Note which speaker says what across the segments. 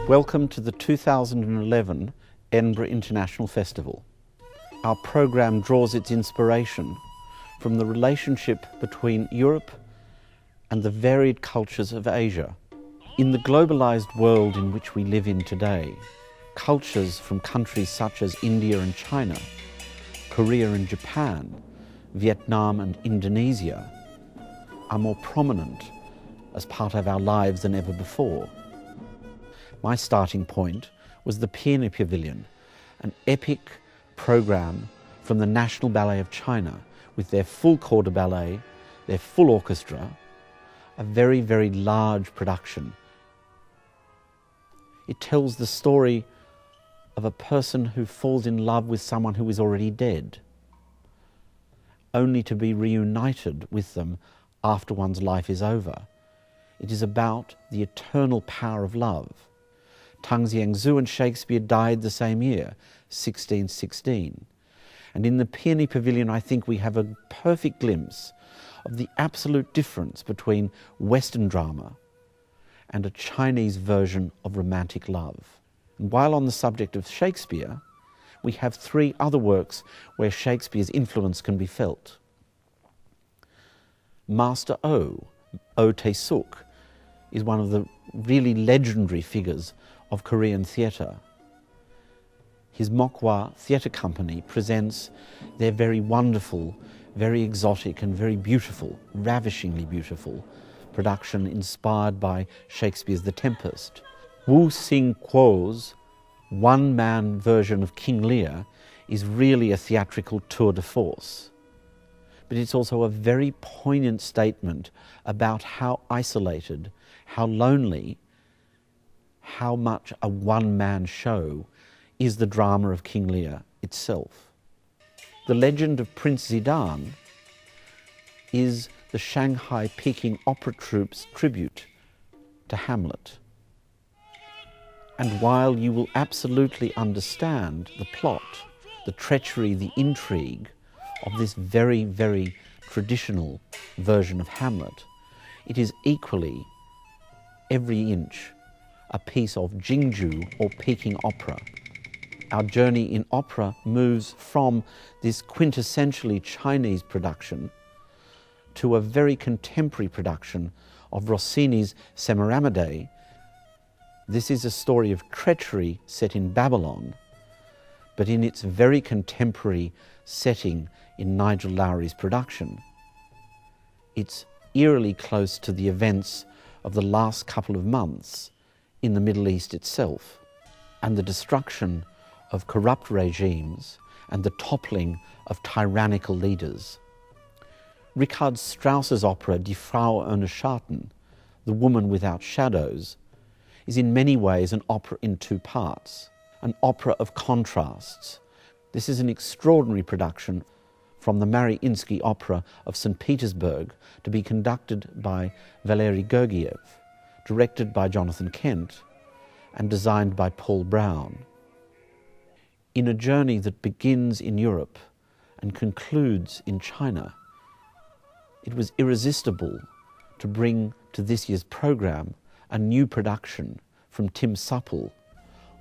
Speaker 1: Welcome to the 2011 Edinburgh International Festival. Our programme draws its inspiration from the relationship between Europe and the varied cultures of Asia. In the globalised world in which we live in today, cultures from countries such as India and China, Korea and Japan, Vietnam and Indonesia are more prominent as part of our lives than ever before. My starting point was the Peony Pavilion, an epic programme from the National Ballet of China with their full corps de ballet, their full orchestra, a very, very large production. It tells the story of a person who falls in love with someone who is already dead, only to be reunited with them after one's life is over. It is about the eternal power of love. Tang Xiangzu and Shakespeare died the same year, 1616. And in the Peony Pavilion, I think we have a perfect glimpse of the absolute difference between Western drama and a Chinese version of romantic love. And while on the subject of Shakespeare, we have three other works where Shakespeare's influence can be felt. Master O Tae-suk, is one of the really legendary figures of Korean theatre. His Mokwa Theatre Company presents their very wonderful, very exotic and very beautiful, ravishingly beautiful production inspired by Shakespeare's The Tempest. Woo Sing Kwo's one-man version of King Lear is really a theatrical tour de force. But it's also a very poignant statement about how isolated, how lonely, how much a one-man show is the drama of King Lear itself. The Legend of Prince Zidane is the Shanghai Peking Opera Troupe's tribute to Hamlet. And while you will absolutely understand the plot, the treachery, the intrigue of this very, very traditional version of Hamlet, it is equally, every inch, a piece of Jingju or Peking opera. Our journey in opera moves from this quintessentially Chinese production to a very contemporary production of Rossini's Semiramide. This is a story of treachery set in Babylon, but in its very contemporary setting in Nigel Lowry's production. It's eerily close to the events of the last couple of months in the Middle East itself, and the destruction of corrupt regimes and the toppling of tyrannical leaders. Richard Strauss's opera Die Frau ohne Schatten, The Woman Without Shadows, is in many ways an opera in two parts, an opera of contrasts. This is an extraordinary production from the Mariinsky Opera of St. Petersburg, to be conducted by Valery Gergiev, directed by Jonathan Kent, and designed by Paul Brown. In a journey that begins in Europe and concludes in China, it was irresistible to bring to this year's programme a new production from Tim Supple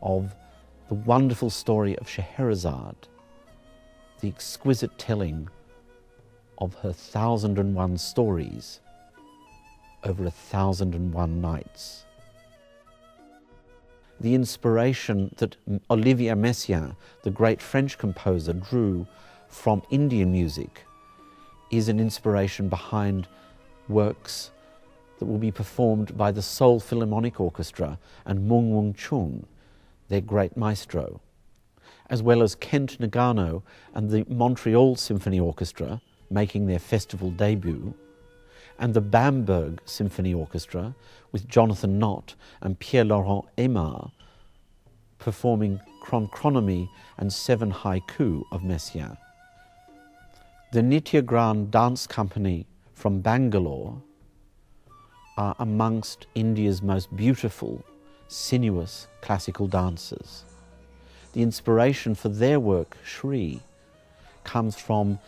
Speaker 1: of the wonderful story of Scheherazade, the exquisite telling of her 1001 stories over 1001 nights. The inspiration that Olivier Messiaen, the great French composer, drew from Indian music is an inspiration behind works that will be performed by the Seoul Philharmonic Orchestra and Mung Wung Chung, their great maestro, as well as Kent Nagano and the Montreal Symphony Orchestra making their festival debut, and the Bamberg Symphony Orchestra with Jonathan Nott and Pierre-Laurent Aimard performing Chronomy and Seven Haiku of Messiaen. The Nityagram Dance Company from Bangalore are amongst India's most beautiful, sinuous classical dancers. The inspiration for their work, Shri, comes from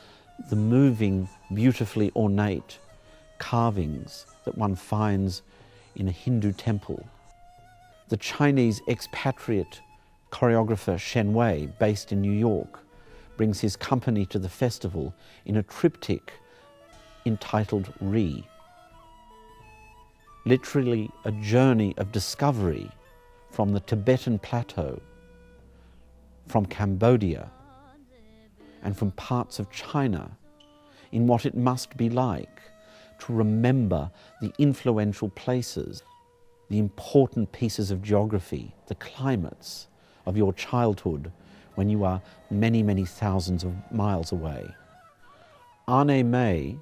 Speaker 1: the moving, beautifully ornate carvings that one finds in a Hindu temple. The Chinese expatriate choreographer Shen Wei, based in New York, brings his company to the festival in a triptych entitled Re. Literally a journey of discovery from the Tibetan plateau, from Cambodia, and from parts of China, in what it must be like to remember the influential places, the important pieces of geography, the climates of your childhood when you are many, many thousands of miles away. Ahne May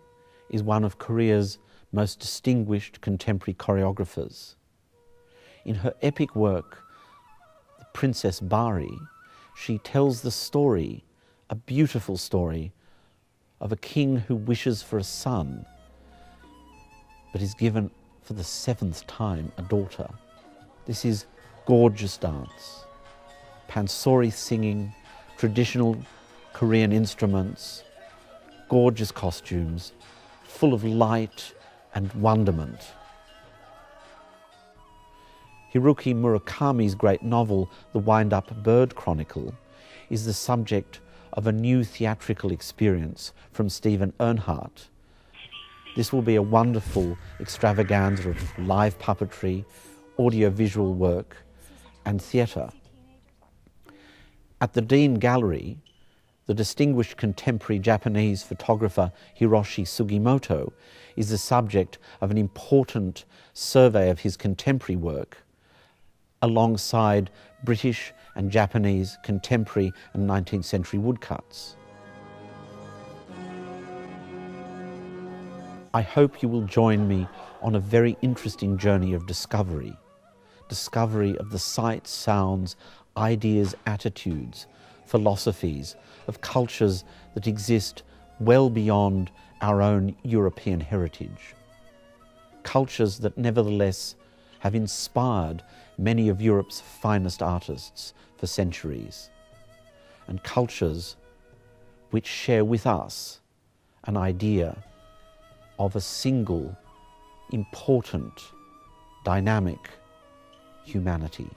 Speaker 1: is one of Korea's most distinguished contemporary choreographers. In her epic work, The Princess Bari, she tells the story, a beautiful story, of a king who wishes for a son, but is given for the 7th time a daughter. This is gorgeous dance, pansori singing, traditional Korean instruments, gorgeous costumes, full of light and wonderment. Haruki Murakami's great novel, The Wind-Up Bird Chronicle, is the subject of a new theatrical experience from Stephen Earnhardt. This will be a wonderful extravaganza of live puppetry, audiovisual work, and theatre. At the Dean Gallery, the distinguished contemporary Japanese photographer Hiroshi Sugimoto is the subject of an important survey of his contemporary work, alongside British and Japanese contemporary and 19th century woodcuts. I hope you will join me on a very interesting journey of discovery of the sights, sounds, ideas, attitudes, philosophies of cultures that exist well beyond our own European heritage. Cultures that nevertheless have inspired many of Europe's finest artists for centuries, and cultures which share with us an idea of a single, important, dynamic humanity.